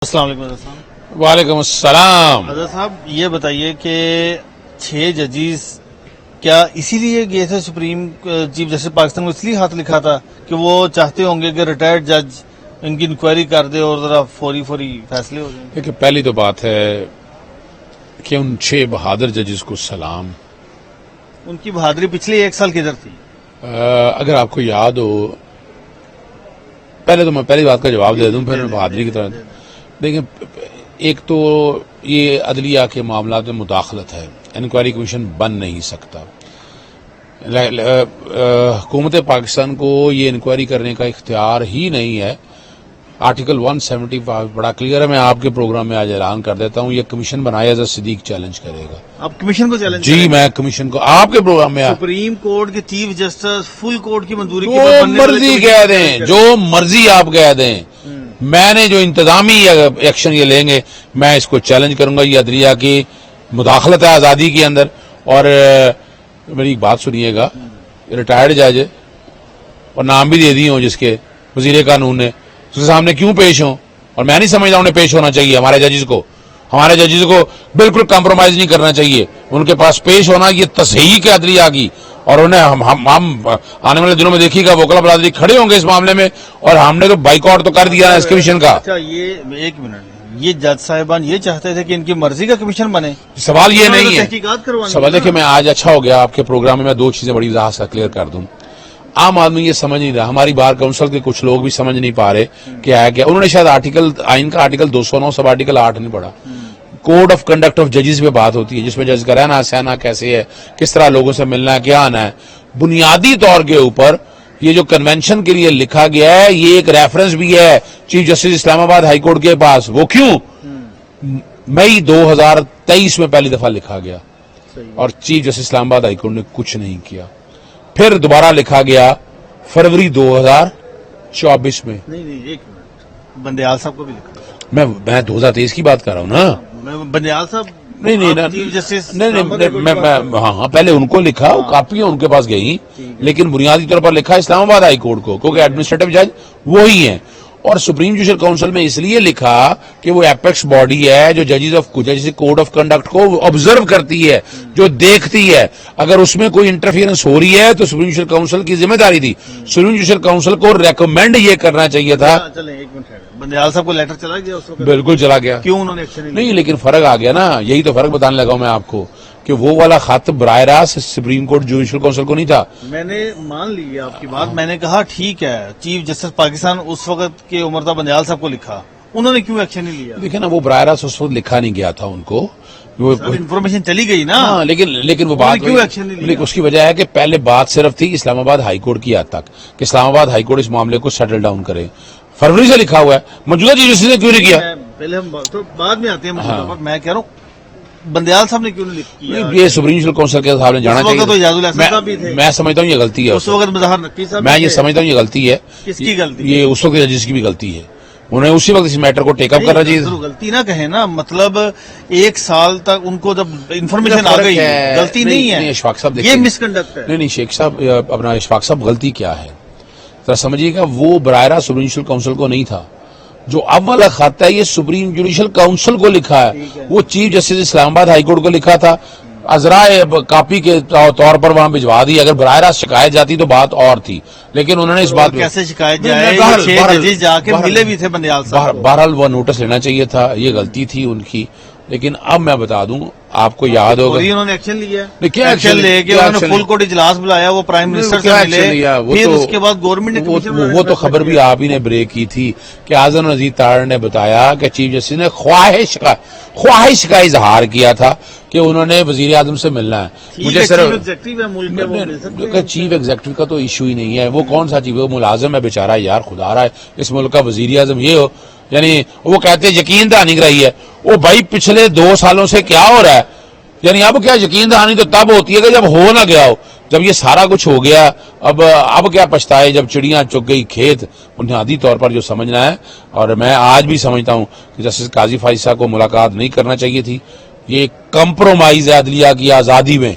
السلام علیکم حضرت صاحب۔ وعلیکم السلام۔ حضرت صاحب یہ بتائیے کہ 6 ججز کیا اسی لیے گئے تھے سپریم چیف جسٹس پاکستان کو، اس لیے ہاتھ لکھا تھا کہ وہ چاہتے ہوں گے کہ ریٹائرڈ جج ان کی انکوائری کر دے اور ذرا فوری فیصلے ہو جائیں؟ دیکھیں، پہلی تو بات ہے کہ ان 6 بہادر ججز کو سلام۔ ان کی بہادری پچھلے 1 سال کدھر تھی؟ اگر آپ کو یاد ہو، پہلے تو میں پہلی بات کا جواب دے دوں، پھر بہادری کی طرح۔ دیکھیں، ایک تو یہ عدلیہ کے معاملات میں مداخلت ہے، انکوائری کمیشن بن نہیں سکتا۔ حکومت پاکستان کو یہ انکوائری کرنے کا اختیار ہی نہیں ہے۔ آرٹیکل 175 بڑا کلیئر ہے، میں آپ کے پروگرام میں آج اعلان کر دیتا ہوں، یہ کمیشن بنایا جا صدیق چیلنج کرے گا۔ آپ کمیشن کو چیلنج جی، میں کمیشن کو آپ کے پروگرام میں سپریم کورٹ کے چیف جسٹس فل کورٹ کی منظوری جو مرضی کہہ دیں، جو مرضی آپ کہہ دیں، میں نے جو انتظامی ایکشن یہ لیں گے، میں اس کو چیلنج کروں گا۔ یہ عدلیہ کی مداخلت ہے آزادی کے اندر۔ اور میری ایک بات سنیے گا، ریٹائرڈ جج اور نام بھی دے دی ہوں جس کے وزیر قانون نے، اس کے سامنے کیوں پیش ہوں؟ اور میں نہیں سمجھتا انہیں پیش ہونا چاہیے۔ ہمارے ججز کو بالکل کمپرومائز نہیں کرنا چاہیے، ان کے پاس پیش ہونا یہ تصحیح کے عدلیہ کی۔ اور انہیں ہم آنے والے دنوں میں دیکھیے گا وکلا برادری کھڑے ہوں گے اس معاملے میں، اور ہم نے تو بائیک آؤٹ تو کر دیا ہے اس کمیشن کا۔ اچھا، یہ ایک منٹ، یہ جج صاحبان یہ چاہتے تھے کہ ان کی مرضی کا کمیشن بنے؟ سوال یہ نہیں ہے، تحقیقات کروانے سوال دیکھیں، میں آج اچھا ہو گیا آپ کے پروگرام میں 2 چیزیں بڑی وضاحت سے کلیئر کر دوں۔ عام آدمی یہ سمجھ نہیں رہا، ہماری بار کونسل کے کچھ لوگ بھی سمجھ نہیں پا رہے کیا ہے کیا۔ انہوں نے شاید آئین کا آرٹیکل 209 سب آرٹیکل 8 نہیں پڑھا۔ کوڈ آف کنڈکٹ آف ججز پہ بات ہوتی ہے، جس میں جج کا رہنا سہنا کیسے ہے، کس طرح لوگوں سے ملنا ہے، کیا آنا ہے۔ بنیادی طور کے اوپر یہ جو کنونشن کے لیے لکھا گیا ہے، یہ ایک ریفرنس بھی ہے چیف جسٹس اسلام آباد ہائی کورٹ کے پاس۔ وہ کیوں؟ مئی 2023 میں پہلی دفعہ لکھا گیا، اور چیف جسٹس اسلام آباد ہائی کورٹ نے کچھ نہیں کیا۔ پھر دوبارہ لکھا گیا فروری 2024 میں۔ نہیں، ایک منٹ، بندیال صاحب کو بھی لکھا۔ میں 2023 کی بات کر رہا ہوں نا۔ بندیال صاحب ہاں، پہلے ان کو لکھا، کاپیاں ان کے پاس گئی، لیکن بنیادی طور پر لکھا اسلام آباد ہائی کورٹ کو، کیونکہ ایڈمنسٹریٹو جج وہی ہیں۔ اور سپریم جوڈیشل کونسل میں اس لیے لکھا کہ وہ ایپیکس باڈی ہے جو ججز کوڈ آف کنڈکٹ کو آبزرو کرتی ہے، جو دیکھتی ہے۔ اگر اس میں کوئی انٹرفیئرنس ہو رہی ہے تو سپریم جوڈیشل کونسل کی ذمہ داری تھی۔ سپریم جوڈیشل کونسل کو ریکمینڈ یہ کرنا چاہیے تھا۔ چلیں ایک منٹ، بندیال صاحب کو لیٹر چلا گیا اس وقت؟ بالکل چلا گیا۔ کیوں انہوں نے ایکشن نہیں، لیکن فرق آ گیا نا، یہی تو فرق بتانے لگا ہوں میں آپ کو کہ وہ والا خط براہ راست سپریم کورٹ جوڈیشل کونسل کو نہیں تھا۔ میں نے مان لی آپ کی بات، میں نے کہا ٹھیک ہے، چیف جسٹس پاکستان اس وقت کے عمرتا بندیال صاحب کو لکھا، انہوں نے کیوں ایکشن نہیں لیا؟ دیکھیں نا، وہ براہ راست اس وقت لکھا نہیں گیا تھا ان کو، انفارمیشن چلی گئی نا۔ ہاں، لیکن وہ بات کیوں ایکشن نہیں لیا؟ اس کی وجہ ہے کہ پہلے بات صرف تھی اسلام آباد ہائی کورٹ کی حد تک کہ اسلام آباد ہائی کورٹ اس معاملے کو سیٹل ڈاؤن کرے۔ فروری سے لکھا ہوا ہے، موجودہ چیف جسٹس نے کیوں نہیں کیا؟ پہلے ہم تو بعد میں آتے ہیں، میں کہہ رہا ہوں بندیال صاحب نے کیوں نہیں کیا؟ یہ سپریم جوڈیشل کونسل کے صاحب نے جانا چاہیے۔ میں سمجھتا ہوں یہ غلطی ہے، اس وقت مظاہر نقوی صاحب، میں یہ سمجھتا ہوں یہ غلطی ہے۔ کس کی غلطی؟ یہ اس وقت ججز کی بھی غلطی ہے، انہیں اسی وقت اس میٹر کو ٹیک اپ کرنا چاہیے۔ غلطی نہ کہیں نا، مطلب 1 سال تک ان کو جب انفارمیشن آ گئی، غلطی نہیں ہے، اشفاق صاحب یہ مس کنڈکٹ ہے۔ نہیں، شیخ صاحب، اپنا اشفاق صاحب غلطی کیا ہے ذرا سمجھیے گا۔ وہ براہ راست سپریم جوڈیشل کونسل کو نہیں تھا، جو اب والا خط ہے یہ سپریم جوڈیشل کونسل کو لکھا ہے، وہ چیف جسٹس اسلام آباد ہائی کورٹ کو لکھا تھا، عذرائے کاپی کے طور پر وہاں بھجوا دی۔ اگر براہ راست شکایت جاتی تو بات اور تھی، لیکن انہوں نے اس بات کیسے شکایت جائے؟ 6 ججز جا کے ملے بھی تھے بندیال صاحب۔ بہرحال وہ نوٹس لینا چاہیے تھا، یہ غلطی تھی ان کی۔ لیکن اب میں بتا دوں، آپ کو یاد ہوگا انہوں نے ایکشن لیا، کیا ایکشن لے کے انہوں نے فل کورٹ اجلاس بلایا، وہ پرائم منسٹر سے ملے، پھر اس کے بعد گورنمنٹ نے وہ تو خبر بھی آپ ہی نے بریک کی تھی کہ اعظم نذیر تارڑ نے بتایا کہ چیف جسٹس نے خواہش کا اظہار کیا تھا کہ انہوں نے وزیر اعظم سے ملنا ہے۔ مجھے صرف چیف ایگزیکٹو کا تو ایشو ہی نہیں ہے، وہ کون سا چیف، وہ ملازم ہے بیچارہ، یار خدا رہا ہے اس ملک کا وزیر اعظم یہ ہو، یعنی وہ کہتے ہیں یقین دہانی کرائی ہے۔ وہ بھائی پچھلے 2 سالوں سے کیا ہو رہا ہے؟ یعنی اب کیا یقین دہانی تو تب ہوتی ہے کہ جب ہو نہ گیا ہو، جب یہ سارا کچھ ہو گیا اب کیا پچھتائے جب چڑیاں چگ گئی کھیت۔ بنیادی طور پر جو سمجھنا ہے، اور میں آج بھی سمجھتا ہوں کہ جسٹس قاضی فائز کو ملاقات نہیں کرنا چاہیے تھی، یہ کمپرومائز ہے عدلیہ کی آزادی میں،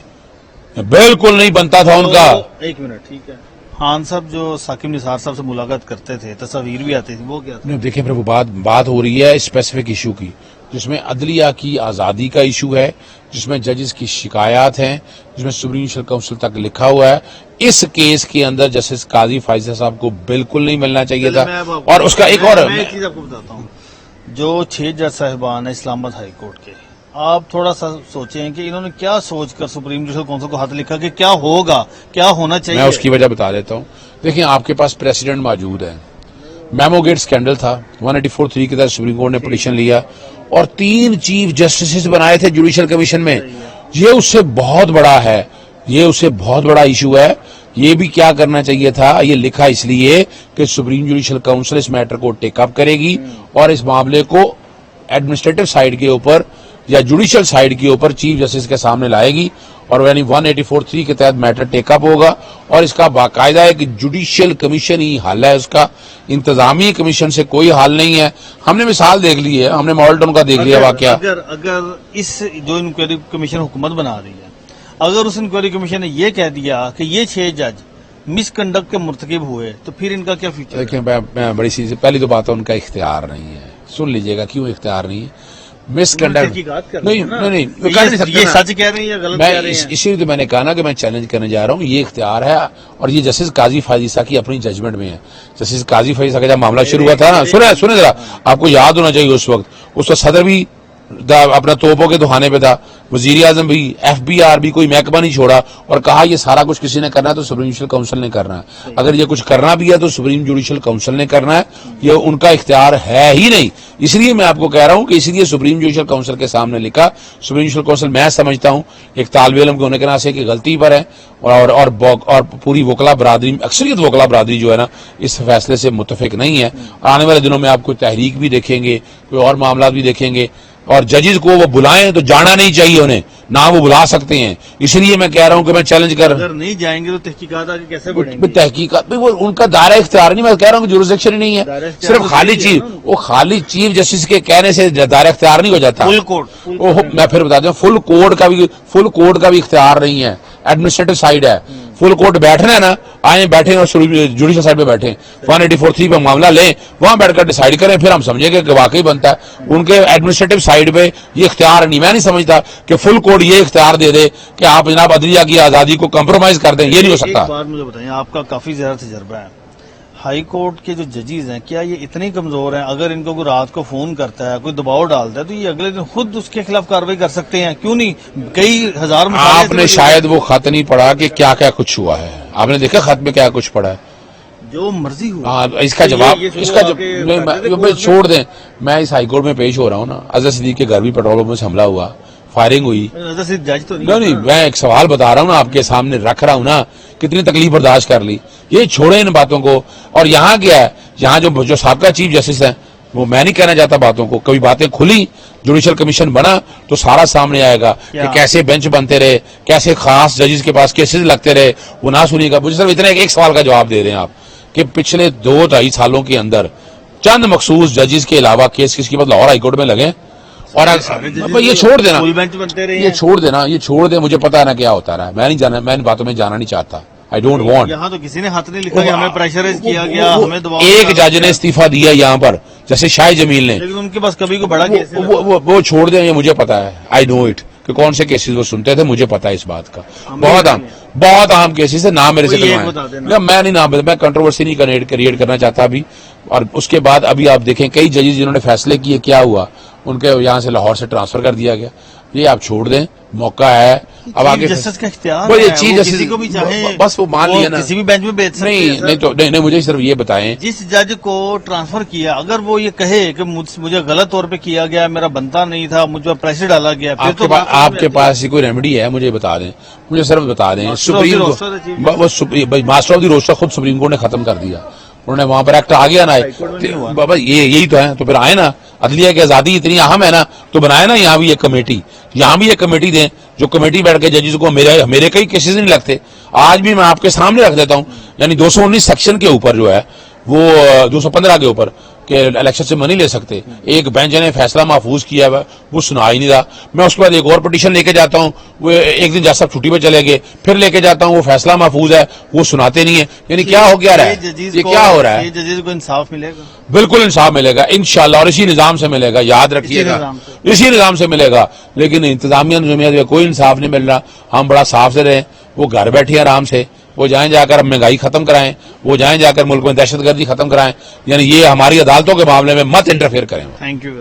بالکل نہیں بنتا تھا ان کا۔ ایک منٹ، ٹھیک ہے، خان صاحب جو ثاقب نثار صاحب سے ملاقات کرتے تھے، تصاویر بھی آتی تھی، وہ کیا تھا؟ دیکھیں پھر وہ بات ہو رہی ہے اسپیسیفک ایشو کی، جس میں عدلیہ کی آزادی کا ایشو ہے، جس میں ججز کی شکایات ہیں، جس میں سپریم جوڈیشل کونسل تک لکھا ہوا ہے. اس کیس کے اندر جسٹس قاضی فائزہ صاحب کو بالکل نہیں ملنا چاہیے تھا. اور اس کا ایک اور میں ایک چیز آپ کو بتاتا ہوں، جو 6 جج صاحبان ہیں اسلام آباد ہائی کورٹ کے، آپ تھوڑا سا سوچیں کہ انہوں نے کیا سوچ کر سپریم جوڈیشل کونسل کو خط لکھا کہ کیا ہوگا، کیا ہونا چاہیے. میں اس کی وجہ بتا دیتا ہوں. دیکھیں آپ کے پاس پریسیڈنٹ موجود ہے، میمو گیٹ اسکینڈل تھا، 184(3) کے تحت سپریم کورٹ نے پٹیشن لیا اور 3 چیف جسٹس بنائے تھے جوڈیشل کمیشن میں. یہ اس سے بہت بڑا ہے، یہ اس سے بہت بڑا ایشو ہے. یہ بھی کیا کرنا چاہیے تھا، یہ لکھا اس لیے کہ سپریم جوڈیشل کونسل اس میٹر کو ٹیک اپ کرے گی اور اس معاملے کو ایڈمنسٹریٹو سائیڈ کے اوپر یا جوڈیشل سائیڈ کے اوپر چیف جسٹس کے سامنے لائے گی، اور یعنی 184(3) کے تحت میٹر ٹیک اپ ہوگا. اور اس کا باقاعدہ ہے کہ جوڈیشل کمیشن ہی حل ہے اس کا، انتظامی کمیشن سے کوئی حل نہیں ہے. ہم نے مثال دیکھ لی ہے، ہم نے ماڈل ٹاؤن کا دیکھ لیا واقعہ. اگر اس جو انکوائری کمیشن حکومت بنا رہی ہے، اگر اس انکوائری کمیشن نے یہ کہہ دیا کہ یہ 6 جج مس کنڈکٹ کے مرتکب ہوئے، تو پھر ان کا کیا فیوچر؟ دیکھیں میں بڑی چیز، پہلی تو بات ہے ان کا اختیار نہیں ہے. سن لیجئے گا کیوں اختیار نہیں ہے. مس کنڈکٹ نہیں، یہ سچ کہہ رہے ہیں یا غلط کہہ رہے ہیں؟ اسی لیے تو میں نے کہا نا کہ میں چیلنج کرنے جا رہا ہوں. یہ اختیار ہے اور یہ جسٹس قاضی فائزہ کی اپنی ججمنٹ میں ہے. جسٹس قاضی فائزہ کا جب معاملہ شروع ہوا تھا نا، سنیں ذرا، آپ کو یاد ہونا چاہیے اس وقت صدر بھی اپنا توپوں کے دہانے پہ تھا، وزیر اعظم بھی، FBR بھی، کوئی محکمہ نہیں چھوڑا اور کہا یہ سارا کچھ کسی نے کرنا ہے تو سپریم جوڈیشل کونسل نے کرنا ہے. اگر یہ کچھ کرنا بھی ہے تو سپریم جوڈیشل کونسل نے کرنا ہے، یہ ان کا اختیار ہے ہی نہیں. اس لیے میں آپ کو کہہ رہا ہوں کہ اس لیے سپریم جوڈیشل کونسل کے سامنے لکھا. سپریم جوڈیشل کونسل میں سمجھتا ہوں ایک طالب علم کے ہونے کے ناطے کی غلطی پر ہے، اور پوری وکلا برادری، اکثریت وکلا برادری جو ہے نا، اس فیصلے سے متفق نہیں ہے. آنے والے دنوں میں آپ کوئی تحریک بھی دیکھیں گے، کوئی اور معاملات بھی دیکھیں گے. اور ججز کو وہ بلائیں تو جانا نہیں چاہیے انہیں، نہ وہ بلا سکتے ہیں. اس لیے میں کہہ رہا ہوں کہ میں چیلنج کر، اگر نہیں جائیں گے تو تحقیقات آگے کیسے بڑھیں گے؟ تحقیقات وہ ان کا دائرہ اختیار نہیں. میں کہہ رہا ہوں کہ جورسڈکشن ہی نہیں ہے. صرف خالی چیف جسٹس کے کہنے سے دائرہ اختیار نہیں ہو جاتا. فل کوڈ، میں پھر بتا دوں، فل کوڈ کا بھی اختیار نہیں ہے. ایڈمنسٹریٹو سائیڈ ہے. فل کورٹ بیٹھنا ہے نا، آئیں بیٹھیں اور جوڈیشل سائیڈ پہ بیٹھیں، 184(3) پہ معاملہ لیں، وہاں بیٹھ کر ڈیسائیڈ کریں، پھر ہم سمجھیں گے کہ واقعی بنتا ہے. ان کے ایڈمنسٹریٹو سائیڈ پہ یہ اختیار نہیں. میں نہیں سمجھتا کہ فل کورٹ یہ اختیار دے دے کہ آپ جناب عدلیہ کی آزادی کو کمپرومائز کر دیں. یہ نہیں ہو سکتا. ایک بات مجھے بتائیں، آپ کا کافی زیادہ تجربہ ہے، ہائی کورٹ کے جو ججز ہیں، کیا یہ اتنے کمزور ہیں؟ اگر ان کو کوئی رات کو فون کرتا ہے، کوئی دباؤ ڈالتا ہے، تو یہ اگلے دن خود اس کے خلاف کاروائی کر سکتے ہیں؟ کیوں نہیں؟ کئی ہزار آپ نے شاید وہ خط نہیں پڑھا کہ کیا کیا کچھ ہوا ہے. آپ نے دیکھا خط میں کیا کچھ پڑھا ہے؟ جو مرضی ہو. اس کا جواب چھوڑ دیں. میں اس ہائی کورٹ میں پیش ہو رہا ہوں نا، اظہر صدیق کے گھر بھی پیٹرول پمپ سے حملہ ہوا، فائرنگ ہوئی. جج تو نہیں، میں ایک سوال بتا رہا ہوں نا، آپ کے سامنے رکھ رہا ہوں نا، کتنی تکلیف برداشت کر لی. یہ چھوڑیں ان باتوں کو. اور یہاں کیا ہے، یہاں جو سابقہ چیف جسٹس ہیں، وہ میں نہیں کہنا چاہتا باتوں کو، کبھی باتیں کھلی، جوڈیشل کمیشن بنا تو سارا سامنے آئے گا کہ کیسے بینچ بنتے رہے، کیسے خاص ججز کے پاس کیسز لگتے رہے، وہ نہ سنیے گا. مجھے صرف اتنا ایک سوال کا جواب دے رہے ہیں آپ کہ پچھلے 2-2.5 سالوں کے اندر چند مخصوص ججز کے علاوہ کیس کس کی بات لاہور ہائی کورٹ میں لگے. اور یہ چھوڑ دینا، یہ چھوڑ دیں. مجھے پتا ہے نا کیا ہوتا رہا ہے. میں نہیں جانا، میں ان باتوں میں جانا نہیں چاہتا. I don't want. یہاں تو کسی نے ہاتھ نہیں لکھا کہ ہمیں پریشرائز کیا گیا، ہمیں دباؤ. ایک جج نے استعفیٰ دیا یہاں پر، جیسے شاہ جمیل نے، لیکن ان کے پاس کبھی کو بڑا کیس ہے. وہ چھوڑ دیں. یہ مجھے پتا ہے، I know it، کہ کون سے کیسز وہ سنتے تھے. مجھے پتا ہے اس بات کا. بہت عام کیسز ہے. نام میرے سے میں نہیں نام، میں کنٹروورسی نہیں کریٹ کرنا چاہتا ابھی. اور اس کے بعد ابھی آپ دیکھیں کئی ججز جنہوں نے فیصلے کیے، کیا ہوا، ان کے یہاں سے لاہور سے ٹرانسفر کر دیا گیا. یہ آپ چھوڑ دیں، موقع ہے. اب آگے جسٹس کا اختیار ہے، وہ کسی کو بھی چاہے بس وہ مان لیا نا، کسی بھی بینچ میں بیچ سکتے ہیں. نہیں مجھے صرف یہ بتائیں، جس جج کو ٹرانسفر کیا، اگر وہ یہ کہے کہ مجھے غلط طور پہ کیا گیا، میرا بنتا نہیں تھا، مجھ پر پریشر ڈالا گیا، آپ کے پاس کوئی ریمیڈی ہے؟ مجھے بتا دیں، مجھے صرف بتا دیں. ماسٹر آف دی روسٹر خود سپریم کورٹ نے ختم کر دیا. انہوں نے وہاں پر ایکٹ آ گیا نا. بابا یہی تو ہے، تو پھر آئے نا. عدلیہ کی آزادی اتنی اہم ہے نا، تو بنائے نا یہاں بھی ایک کمیٹی، یہاں بھی ایک کمیٹی دیں، جو کمیٹی بیٹھ کے ججز کو، میرے کئی کیسز نہیں لگتے. آج بھی میں آپ کے سامنے رکھ دیتا ہوں. یعنی 219 سیکشن کے اوپر جو ہے، وہ 215 کے اوپر کہ الیکشن سے منی لے سکتے. ایک بینچ نے فیصلہ محفوظ کیا ہے وہ سنا ہی نہیں رہا. میں اس کے بعد ایک اور پٹیشن لے کے جاتا ہوں, وہ ایک دن جج صاحب چھٹی پہ چلے گئے, پھر لے کے جاتا ہوں وہ فیصلہ محفوظ ہے وہ سناتے نہیں ہیں. یعنی کیا ہو گیا رہا ہے, یہ کیا ہو رہا ہے؟ ججز کو انصاف ملے گا, بالکل انصاف ملے گا انشاءاللہ, اور اسی نظام سے ملے گا, یاد رکھیے گا, اسی نظام سے ملے گا. لیکن انتظامیہ نظامیہ کا کوئی انصاف نہیں مل رہا. ہم بڑا صاف سے رہیں, وہ گھر بیٹھے آرام سے, وہ جائیں جا کر مہنگائی ختم کرائیں, وہ جائیں جا کر ملک میں دہشت گردی ختم کرائیں. یعنی یہ ہماری عدالتوں کے معاملے میں مت انٹرفیئر کریں. Thank you.